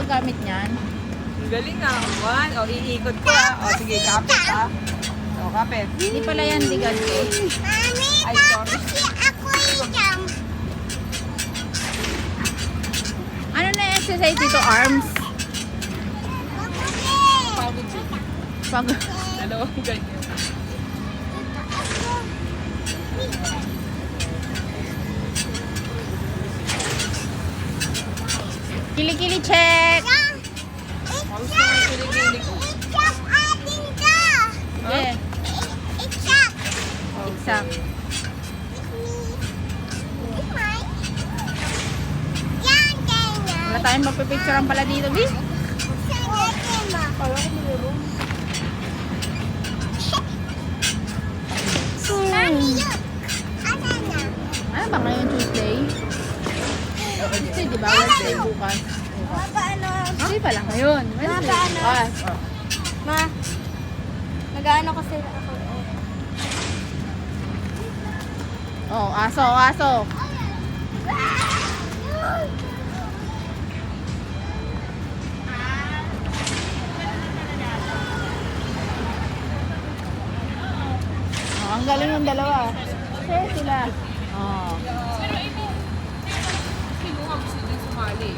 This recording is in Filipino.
paggamit niyan. Ang galing nga. One. O, iikot ko ah. O, sige, kapit ah. O, kapit. Hindi pala yan legal eh. Mami, Ay, sorry. kasi ako yung Ano na exercise dito? Arms? Pagod siya. Pag... Dalawang ganyan. Kili-kili check! Halos na ang kilig-kilig ko. Isak atin ka. Yeah. Isak. Exact. Yan, ganyan. Wala tayong magpipicturean pala dito, B. Saan natin mo? Kala ko mayroon. Mami, yun. Ano na? Ano ba ngayon Tuesday? Tuesday, di ba? Wednesday bukas. Paano? Hindi pa lang ngayon. Wednesday Paano? bukas. Ma, nag-ano kasi ako. Oh, aso, aso. Oh, ang galing ng dalawa. Share sila. Oh. Pero Amy, sino nga gusto din sumali?